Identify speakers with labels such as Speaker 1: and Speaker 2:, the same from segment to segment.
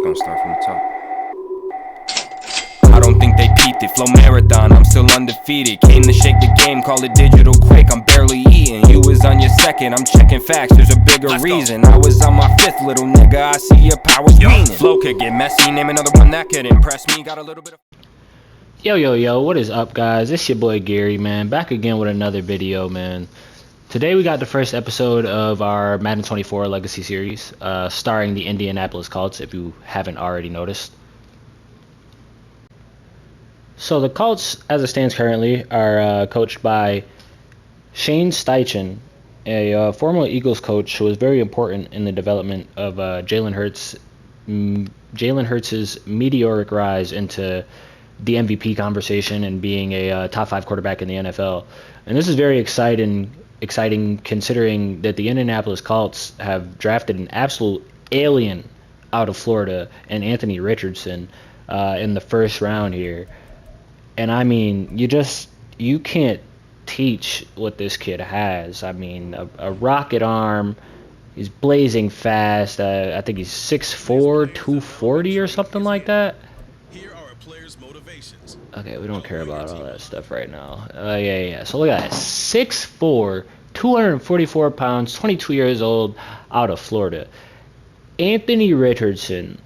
Speaker 1: gonna start from the top. I don't think they peeped it. Flow marathon, I'm still undefeated. Came to shake the game, call it digital quick. I'm barely eating. You was on your second, I'm checking facts. There's a bigger reason. I was on my fifth, little nigga. I see your powers meaning. Flow could get messy, name another one that could impress me. Got a little bit of.
Speaker 2: Yo, what is up, guys? It's your boy Gary, man. Back again with another video, man. Today we got the first episode of our Madden 24 Legacy Series, starring the Indianapolis Colts, if you haven't already noticed. So the Colts, as it stands currently, are coached by Shane Steichen, a former Eagles coach who was very important in the development of Jalen Hurts' meteoric rise into the MVP conversation and being a top 5 quarterback in the NFL. And this is very exciting considering that the Indianapolis Colts have drafted an absolute alien out of Florida and Anthony Richardson in the first round here. And I mean, you can't teach what this kid has. I mean, a rocket arm. He's blazing fast. I think he's 6'4", 240 or something like that. Okay, we don't care about all that stuff right now. Yeah. So look at that. 6'4", 244 pounds, 22 years old, out of Florida. Anthony Richardson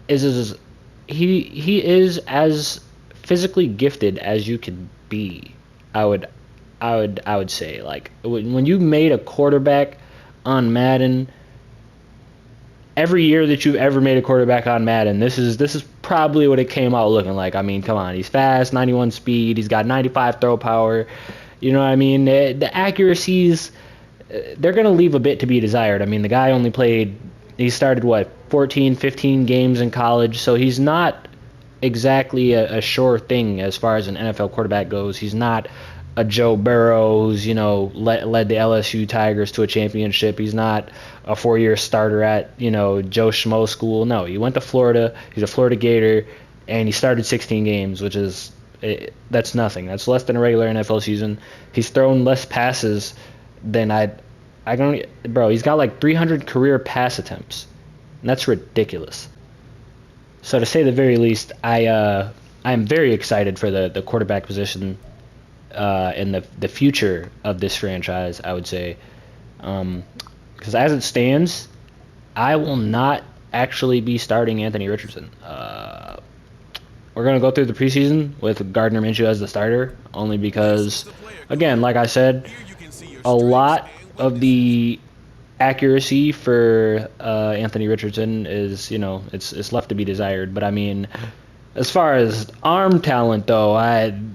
Speaker 2: he is as physically gifted as you could be. I would say, like, when you made a quarterback on Madden, every year that you've ever made a quarterback on Madden, this is probably what it came out looking like. I mean, come on, he's fast, 91 speed, he's got 95 throw power. You know what I mean? The accuracies, they're going to leave a bit to be desired. I mean, the guy he started 14, 15 games in college, so he's not exactly a sure thing as far as an NFL quarterback goes. He's not a Joe Burrow who's, led the LSU Tigers to a championship. He's not a 4-year starter at, Joe Schmo school. No, he went to Florida. He's a Florida Gator, and he started 16 games, which is that's nothing. That's less than a regular NFL season. He's thrown less passes than he's got like 300 career pass attempts, and that's ridiculous. So to say the very least, I'm very excited for the quarterback position and the future of this franchise, I would say. Because as it stands, I will not actually be starting Anthony Richardson. We're going to go through the preseason with Gardner Minshew as the starter, only because, again, like I said, a lot of the accuracy for Anthony Richardson is, it's left to be desired. But I mean, as far as arm talent, though,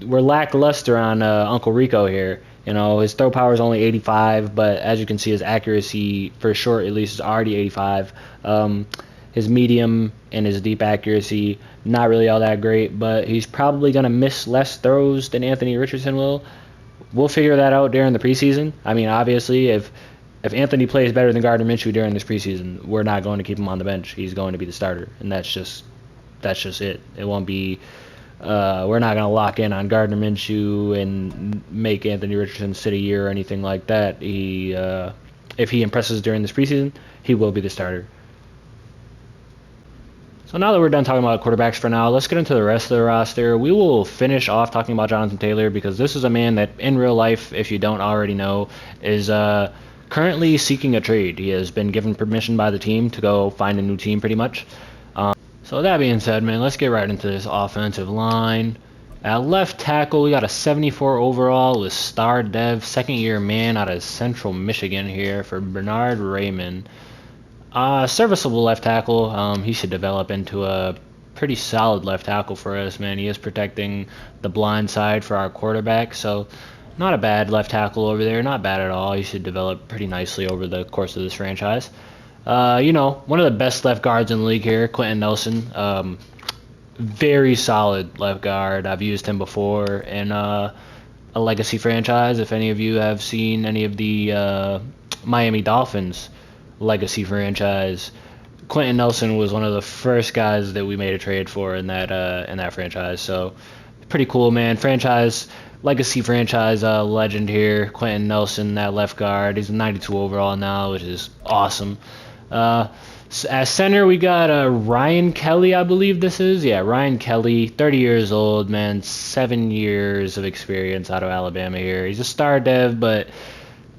Speaker 2: we're lackluster on Uncle Rico here. His throw power is only 85, but as you can see, his accuracy for short at least is already 85. His medium and his deep accuracy, not really all that great, but he's probably going to miss less throws than Anthony Richardson will. We'll figure that out during the preseason. I mean, obviously, if Anthony plays better than Gardner Minshew during this preseason, we're not going to keep him on the bench. He's going to be the starter, and that's just it. It won't be. We're not going to lock in on Gardner Minshew and make Anthony Richardson sit a year or anything like that. If he impresses during this preseason, he will be the starter. So now that we're done talking about quarterbacks for now, let's get into the rest of the roster. We will finish off talking about Jonathan Taylor, because this is a man that in real life, if you don't already know, is currently seeking a trade. He has been given permission by the team to go find a new team, pretty much. So that being said, man, let's get right into this offensive line. At left tackle, we got a 74 overall with star dev, second-year man out of Central Michigan here for Bernard Raymond. Serviceable left tackle. He should develop into a pretty solid left tackle for us, man. He is protecting the blind side for our quarterback, so not a bad left tackle over there. Not bad at all. He should develop pretty nicely over the course of this franchise. One of the best left guards in the league here, Quentin Nelson. Very solid left guard. I've used him before in a legacy franchise. If any of you have seen any of the Miami Dolphins legacy franchise, Quentin Nelson was one of the first guys that we made a trade for in that franchise. So pretty cool, man. Legacy franchise legend here, Quentin Nelson, that left guard. He's a 92 overall now, which is awesome. As center, we got Ryan Kelly, I believe this is. Yeah, Ryan Kelly, 30 years old, man, 7 years of experience out of Alabama here. He's a star dev, but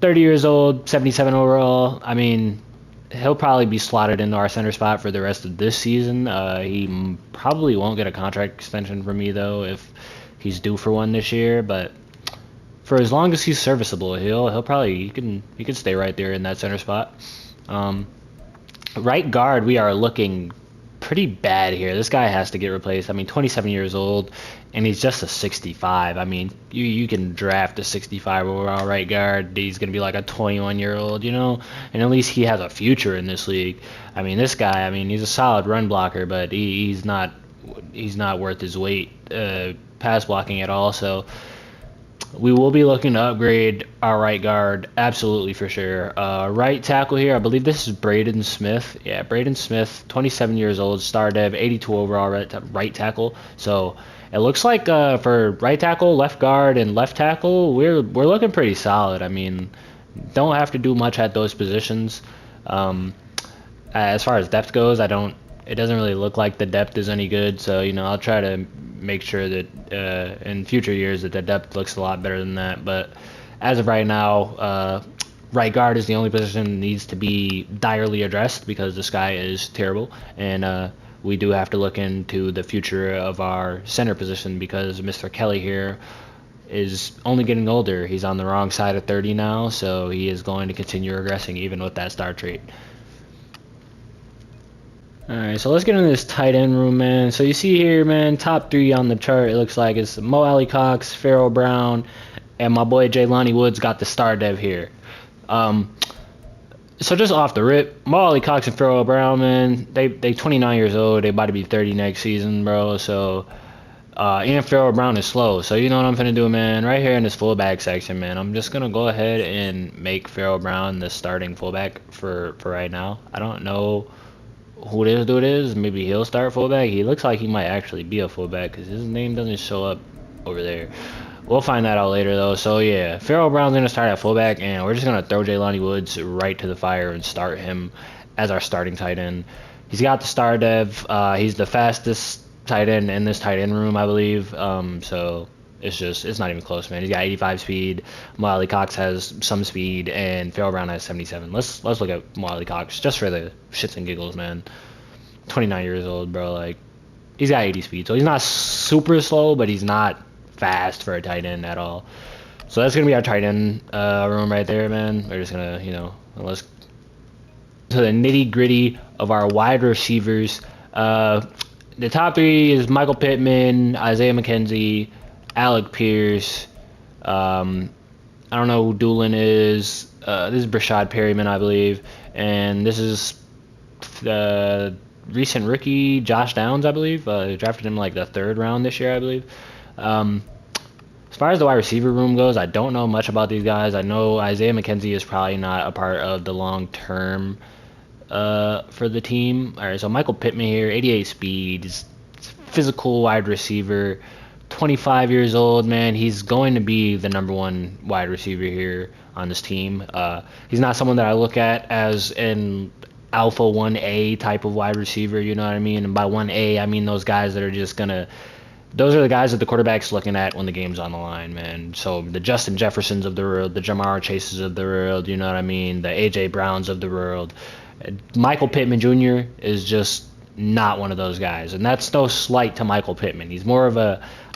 Speaker 2: 30 years old, 77 overall. I mean, he'll probably be slotted into our center spot for the rest of this season. He probably won't get a contract extension from me, though, if he's due for one this year, but for as long as he's serviceable, he'll probably he can stay right there in that center spot. Right guard, we are looking pretty bad here. This guy has to get replaced. I mean, 27 years old, and he's just a 65. I mean, you can draft a 65 overall right guard. He's going to be like a 21-year-old, and at least he has a future in this league. I mean, this guy, he's a solid run blocker, but he's not worth his weight pass blocking at all. So we will be looking to upgrade our right guard, absolutely for sure. Right tackle here, I believe this is Braden Smith. Yeah, Braden Smith, 27 years old, star dev, 82 overall right tackle. So it looks like for right tackle, left guard, and left tackle, we're looking pretty solid. I mean, don't have to do much at those positions. As far as depth goes, it doesn't really look like the depth is any good. So I'll try to make sure that in future years that the depth looks a lot better than that. But as of right now, right guard is the only position that needs to be direly addressed because this guy is terrible, and we do have to look into the future of our center position because Mr. Kelly here is only getting older. He's on the wrong side of 30 now, so he is going to continue regressing even with that star trait. Alright, so let's get into this tight end room, man. So you see here, man, top three on the chart, it looks like it's Mo Alley-Cox, Pharaoh Brown, and my boy Jelani Woods got the star dev here. So just off the rip, Mo Alley-Cox and Pharaoh Brown, man, they 29 years old, they about to be 30 next season, bro. So, and Pharaoh Brown is slow. So you know what I'm finna do, man? Right here in this fullback section, man, I'm just gonna go ahead and make Pharaoh Brown the starting fullback for right now. I don't know who this dude is. Maybe he'll start fullback. He looks like he might actually be a fullback because his name doesn't show up over there. We'll find that out later, though. So, yeah, Pharaoh Brown's going to start at fullback, and we're just going to throw Jelani Woods right to the fire and start him as our starting tight end. He's got the star dev. He's the fastest tight end in this tight end room, I believe. So it's not even close, man. He's got 85 speed. Mo Alley-Cox has some speed, and Pharaoh Brown has 77. Let's look at Mo Alley-Cox just for the shits and giggles, man. 29 years old, bro. Like, he's got 80 speed, so he's not super slow, but he's not fast for a tight end at all. So that's gonna be our tight end room right there, man. We're just gonna, let's to the nitty gritty of our wide receivers. The top three is Michael Pittman, Isaiah McKenzie, Alec Pierce. I don't know who Doolin is. This is Brashad Perryman, I believe, and this is the recent rookie Josh Downs, I believe. Drafted him like the 3rd round this year, I believe. As far as the wide receiver room goes, I don't know much about these guys. I know Isaiah McKenzie is probably not a part of the long term for the team. All right, so Michael Pittman here, 88 speed, he's physical wide receiver, 25 years old, man. He's going to be the number one wide receiver here on this team. He's not someone that I look at as an alpha 1A type of wide receiver, you know what I mean? And by 1A, I mean those guys that are just going to those are the guys that the quarterback's looking at when the game's on the line, man. So the Justin Jeffersons of the world, the Jamar Chases of the world, you know what I mean? The A.J. Browns of the world. Michael Pittman Jr. is just not one of those guys. And that's no slight to Michael Pittman. He's more of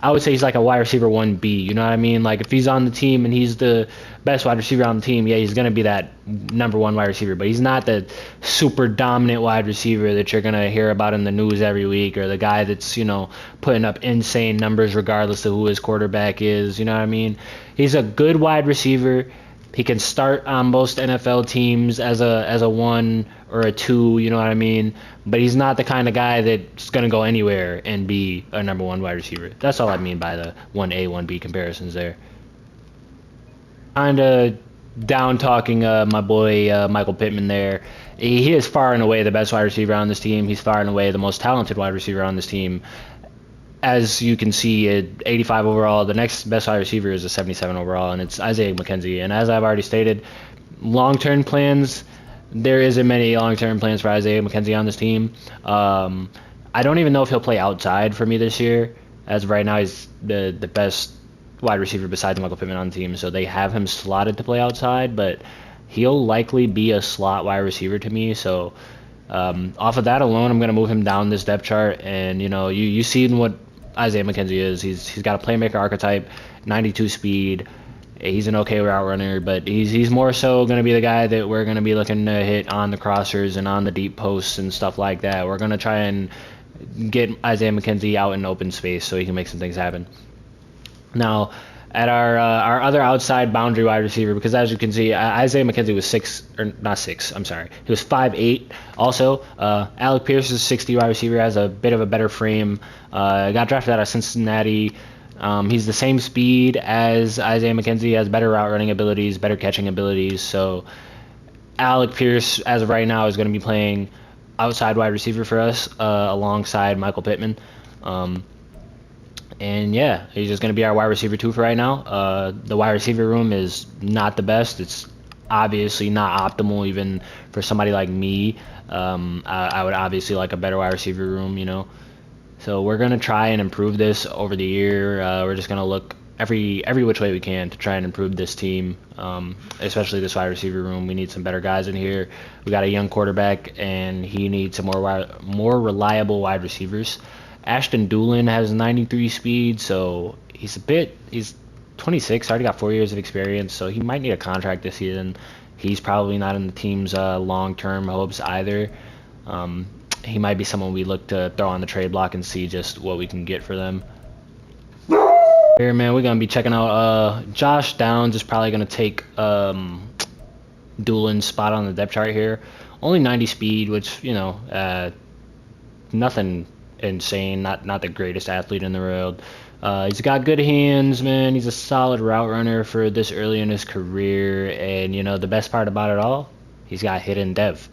Speaker 2: I would say he's like a wide receiver 1B, you know what I mean? Like if he's on the team and he's the best wide receiver on the team, yeah, he's going to be that number one wide receiver. But he's not the super dominant wide receiver that you're going to hear about in the news every week, or the guy that's, putting up insane numbers regardless of who his quarterback is, you know what I mean? He's a good wide receiver. He can start on most NFL teams as a 1 or a 2, you know what I mean? But he's not the kind of guy that's going to go anywhere and be a number one wide receiver. That's all I mean by the 1A, 1B comparisons there. Kind of down-talking my boy Michael Pittman there. He is far and away the best wide receiver on this team. He's far and away the most talented wide receiver on this team. As you can see, at 85 overall, the next best wide receiver is a 77 overall, and it's Isaiah McKenzie. And as I've already stated, long-term plans, there isn't many long-term plans for Isaiah McKenzie on this team. I don't even know if he'll play outside for me this year. As of right now, he's the best wide receiver besides Michael Pittman on the team, so they have him slotted to play outside, but he'll likely be a slot wide receiver to me. So off of that alone, I'm gonna move him down this depth chart. And you seen what Isaiah McKenzie is. He's got a playmaker archetype, 92 speed. He's an okay route runner, but he's more so going to be the guy that we're going to be looking to hit on the crossers and on the deep posts and stuff like that. We're going to try and get Isaiah McKenzie out in open space so he can make some things happen. Now, at our other outside boundary wide receiver, because as you can see, Isaiah McKenzie was 6'6", I'm sorry, he was 5'8". Also, Alec Pierce is 60 wide receiver, has a bit of a better frame. Got drafted out of Cincinnati. He's the same speed as Isaiah McKenzie, has better route running abilities, better catching abilities. So Alec Pierce, as of right now, is going to be playing outside wide receiver for us alongside Michael Pittman. And yeah, he's just going to be our wide receiver 2 for right now. The wide receiver room is not the best. It's obviously not optimal even for somebody like me. I would obviously like a better wide receiver room. So we're going to try and improve this over the year. We're just going to look every which way we can to try and improve this team, especially this wide receiver room. We need some better guys in here. We got a young quarterback, and he needs some more reliable wide receivers. Ashton Doolin has 93 speed, so he's 26, already got 4 years of experience, so he might need a contract this season. He's probably not in the team's long-term hopes either. He might be someone we look to throw on the trade block and see just what we can get for them. Here, man, we're going to be checking out Josh Downs is probably going to take Doolin's spot on the depth chart here. Only 90 speed, which, nothing insane, not the greatest athlete in the world. He's got good hands, man. He's a solid route runner for this early in his career. And, the best part about it all, he's got hidden depth.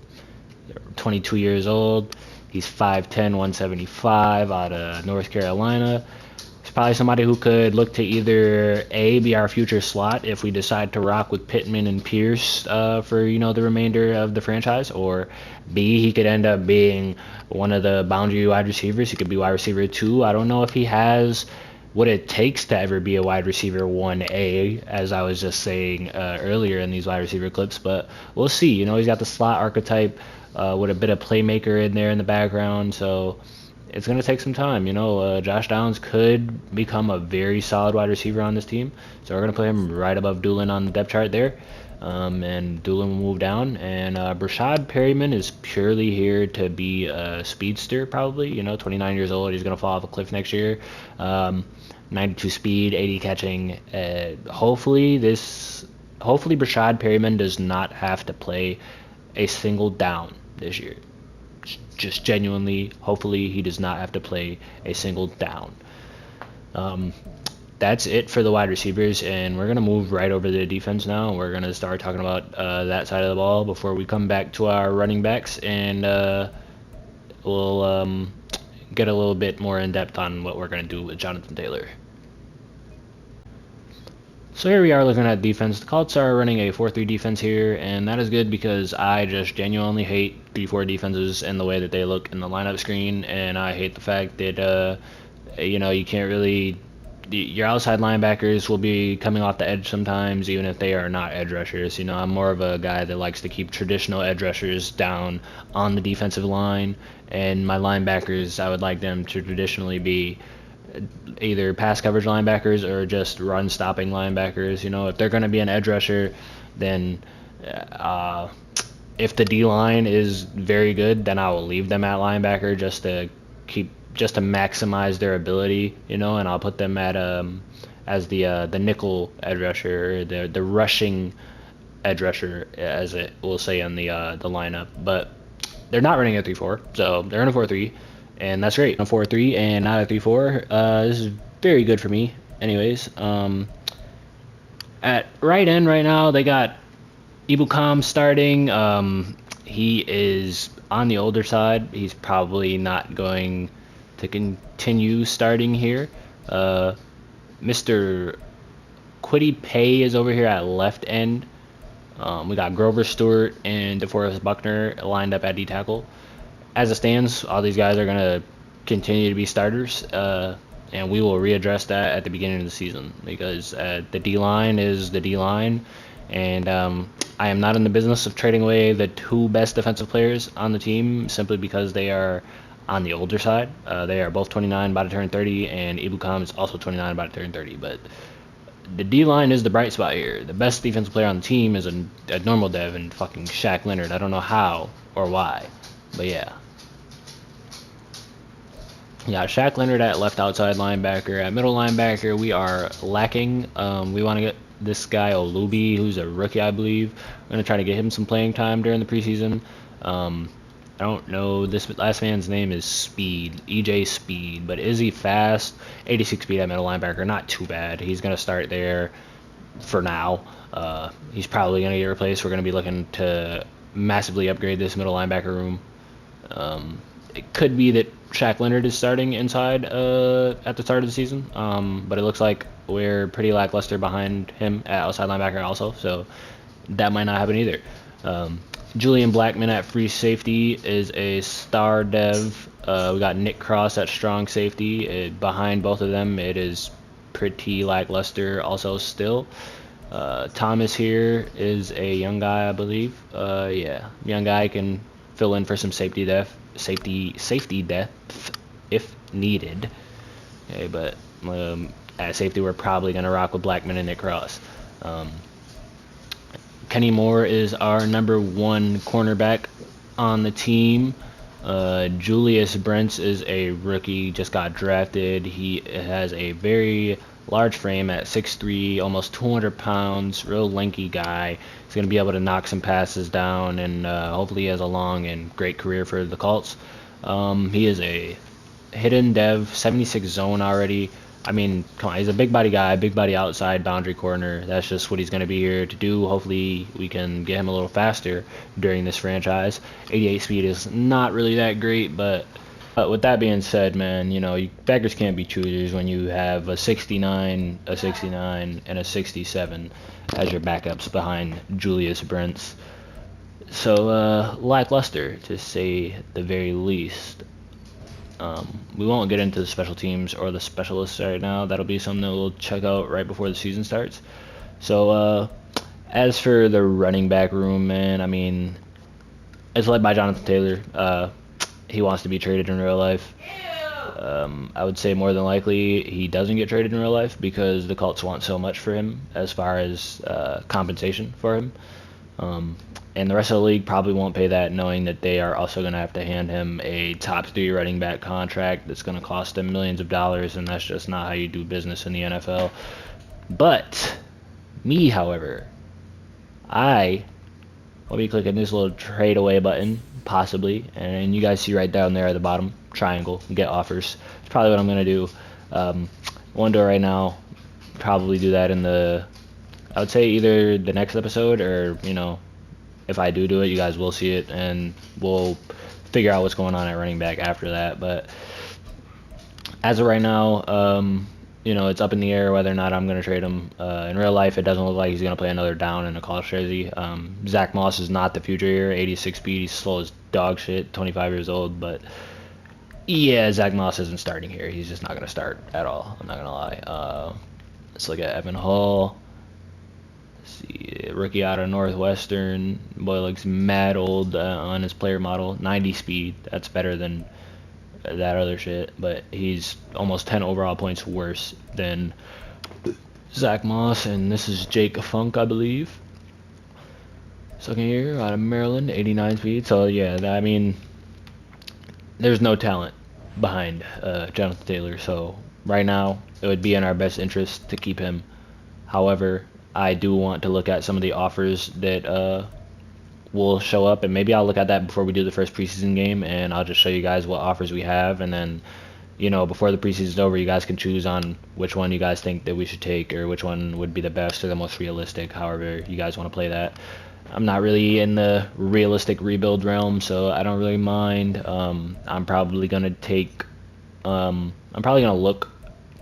Speaker 2: 22 years old. He's 5'10", 175 out of North Carolina. He's probably somebody who could look to either A, be our future slot if we decide to rock with Pittman and Pierce for, the remainder of the franchise, or B, he could end up being one of the boundary wide receivers. He could be wide receiver 2. I don't know if he has what it takes to ever be a wide receiver 1A, as I was just saying earlier in these wide receiver clips, but we'll see. He's got the slot archetype with a bit of playmaker in there in the background, so it's going to take some time. Josh Downs could become a very solid wide receiver on this team, so we're going to put him right above Doolin on the depth chart there, and Doolin will move down, and Brashad Perryman is purely here to be a speedster, probably. 29 years old, he's going to fall off a cliff next year. 92 speed, 80 catching. Hopefully Brashad Perryman does not have to play a single down this year. Just genuinely, hopefully he does not have to play a single down. That's it for the wide receivers, and we're going to move right over to the defense now. We're going to start talking about that side of the ball before we come back to our running backs, and we'll get a little bit more in depth on what we're going to do with Jonathan Taylor. So here we are looking at defense. The Colts are running a 4-3 defense here, and that is good because I just genuinely hate 3-4 defenses and the way that they look in the lineup screen, and I hate the fact that, you can't really... Your outside linebackers will be coming off the edge sometimes, even if they are not edge rushers. I'm more of a guy that likes to keep traditional edge rushers down on the defensive line, and my linebackers, I would like them to traditionally be either pass coverage linebackers or just run stopping linebackers. If they're going to be an edge rusher, then if the D line is very good, then I will leave them at linebacker just to maximize their ability, and I'll put them at as the nickel edge rusher, the rushing edge rusher, as it will say on the lineup. But they're not running a 3-4, so they're in a 4-3. And that's great. A 4-3 and not a 3-4. This is very good for me. Anyways, at right end right now, they got Ibukam starting. He is on the older side. He's probably not going to continue starting here. Mr. Quiddy Pay is over here at left end. We got Grover Stewart and DeForest Buckner lined up at D tackle. As it stands, all these guys are going to continue to be starters, and we will readdress that at the beginning of the season because the D line is the D line, and I am not in the business of trading away the two best defensive players on the team simply because they are on the older side. They are both 29, about to turn 30, and Ibukam is also 29, about to turn 30. But the D line is the bright spot here. The best defensive player on the team is a normal dev and fucking Shaq Leonard. I don't know how or why, but yeah. Yeah, Shaq Leonard at left outside linebacker. At middle linebacker, we are lacking. We want to get this guy Olubi, who's a rookie, I believe. We're going to try to get him some playing time during the preseason. I don't know. This last man's name is Speed, EJ Speed. But is he fast? 86 speed at middle linebacker. Not too bad. He's going to start there for now. He's probably going to get replaced. We're going to be looking to massively upgrade this middle linebacker room. It could be that Shaq Leonard is starting inside at the start of the season, but it looks like we're pretty lackluster behind him at outside linebacker also, so that might not happen either. Julian Blackman at free safety is a star dev. We got Nick Cross at strong safety. Behind both of them, it is pretty lackluster also still. Thomas here is a young guy, I believe. Young guy can fill in for some safety depth if needed. Okay, but at safety, we're probably going to rock with Blackman and Nick Cross. Kenny Moore is our number one cornerback on the team. Julius Brents is a rookie, just got drafted. He has a very large frame at 6'3", almost 200 pounds, real lanky guy. He's going to be able to knock some passes down, and hopefully he has a long and great career for the Colts. He is a hidden dev, 76 zone already. I mean, come on, he's a big body guy, big body outside boundary corner. That's just what he's going to be here to do. Hopefully we can get him a little faster during this franchise. 88 speed is not really that great, but with that being said, man, beggars can't be choosers when you have a 69, a 69, and a 67 as your backups behind Julius Brents. So, lackluster, to say the very least. We won't get into the special teams or the specialists right now. That'll be something that we'll check out right before the season starts. So, as for the running back room, man, I mean, it's led by Jonathan Taylor. He wants to be traded in real life. I would say more than likely he doesn't get traded in real life because the Colts want so much for him as far as compensation for him. And the rest of the league probably won't pay that, knowing that they are also going to have to hand him a top 3 running back contract that's going to cost them millions of dollars, and that's just not how you do business in the NFL. But me, however, I will be clicking this little trade away button, possibly, and you guys see right down there at the bottom, triangle, get offers. It's probably what I'm going to do. Won't do it right now. Probably do that I would say either the next episode or, if I do it, you guys will see it, and we'll figure out what's going on at running back after that. But as of right now, it's up in the air whether or not I'm going to trade him. In real life, it doesn't look like he's going to play another down in a college jersey. Zach Moss is not the future here. 86 speed, he's slow as dog shit, 25 years old. But yeah, Zach Moss isn't starting here. He's just not going to start at all. I'm not going to lie. Let's look at Evan Hall. See, rookie out of Northwestern. Boy looks mad old on his player model. 90 speed. That's better than that other shit. But he's almost 10 overall points worse than Zach Moss. And this is Jake Funk, I believe. Second year out of Maryland. 89 speed. So, yeah, I mean, there's no talent behind Jonathan Taylor. So, right now, it would be in our best interest to keep him. However, I do want to look at some of the offers that will show up, and maybe I'll look at that before we do the first preseason game, and I'll just show you guys what offers we have, and then, before the preseason's over, you guys can choose on which one you guys think that we should take, or which one would be the best or the most realistic, however you guys want to play that. I'm not really in the realistic rebuild realm, so I don't really mind. I'm probably going to look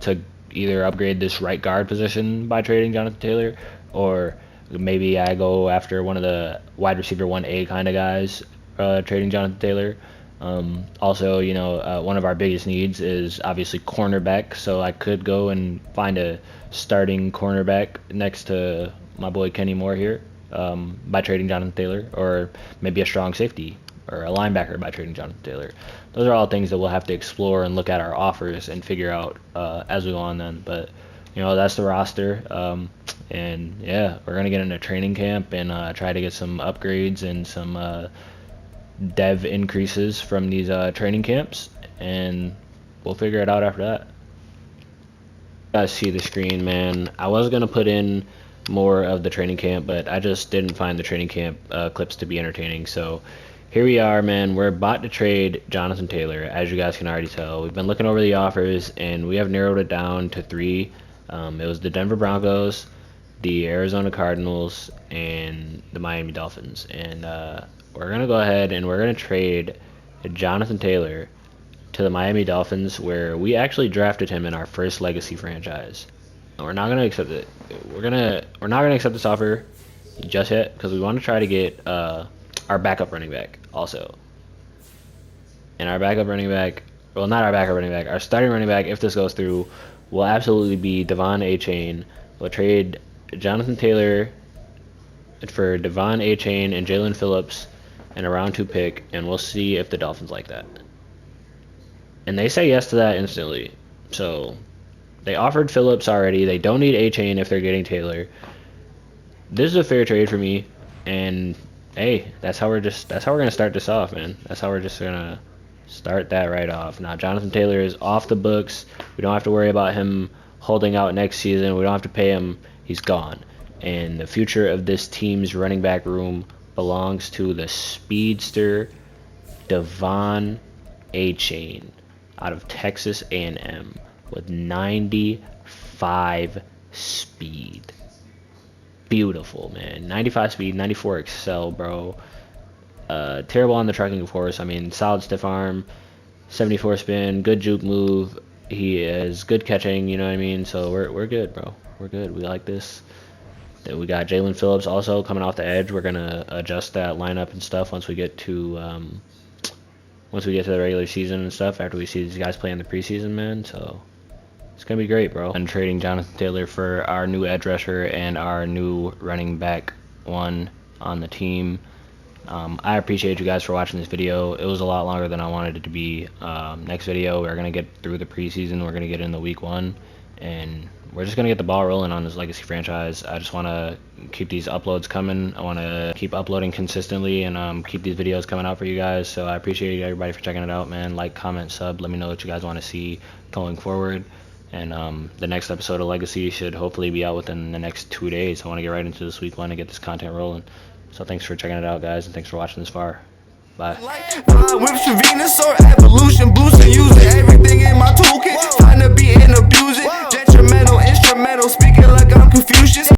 Speaker 2: to either upgrade this right guard position by trading Jonathan Taylor, or Maybe I go after one of the wide receiver 1A kind of guys, trading Jonathan Taylor. Also, one of our biggest needs is obviously cornerback, so I could go and find a starting cornerback next to my boy Kenny Moore here, by trading Jonathan Taylor, or maybe a strong safety or a linebacker by trading Jonathan Taylor. Those are all things that we'll have to explore and look at our offers and figure out as we go on then. But that's the roster. And yeah, we're gonna get into training camp and try to get some upgrades and some dev increases from these training camps, and we'll figure it out after that. You guys see the screen, man. I was gonna put in more of the training camp, but I just didn't find the training camp clips to be entertaining. So here we are, man. We're about to trade Jonathan Taylor, as you guys can already tell. We've been looking over the offers, and we have narrowed it down to 3. It was the Denver Broncos, the Arizona Cardinals, and the Miami Dolphins. And we're going to go ahead and we're going to trade Jonathan Taylor to the Miami Dolphins, where we actually drafted him in our first legacy franchise. We're not going to accept it. We're not going to accept this offer just yet, because we want to try to get our backup running back also. And our backup running back, well, not our backup running back, our starting running back, if this goes through, will absolutely be Devon Achane. We'll trade Jonathan Taylor for Devon Achane and Jalen Phillips and a round 2 pick, and we'll see if the Dolphins like that. And they say yes to that instantly. So they offered Phillips already. They don't need Achane if they're getting Taylor. This is a fair trade for me, and hey, that's how we're gonna start this off, man. That's how we're just gonna start that right off. Now Jonathan Taylor is off the books. We don't have to worry about him holding out next season. We don't have to pay him. He's gone. And the future of this team's running back room belongs to the speedster Devon Achane out of Texas A&M with 95 speed. Beautiful, man. 95 speed, 94 excel, bro. Terrible on the trucking, of course. I mean, solid stiff arm, 74 spin, good juke move. He is good catching, you know what I mean? So we're good, bro. We're good. We like this. Then we got Jalen Phillips also coming off the edge. We're gonna adjust that lineup and stuff once we get to the regular season and stuff. After we see these guys play in the preseason, man. So it's gonna be great, bro. And trading Jonathan Taylor for our new edge rusher and our new running back 1 on the team. I appreciate you guys for watching this video. It was a lot longer than I wanted it to be. Next video, we're going to get through the preseason. We're going to get into week 1. And we're just going to get the ball rolling on this legacy franchise. I just want to keep these uploads coming. I want to keep uploading consistently and keep these videos coming out for you guys. So I appreciate everybody for checking it out, man. Like, comment, sub. Let me know what you guys want to see going forward. And the next episode of Legacy should hopefully be out within the next 2 days. I want to get right into this week 1 and get this content rolling. So thanks for checking it out, guys, and thanks for watching this far. Bye.
Speaker 3: With Venus or evolution, boosting, using everything.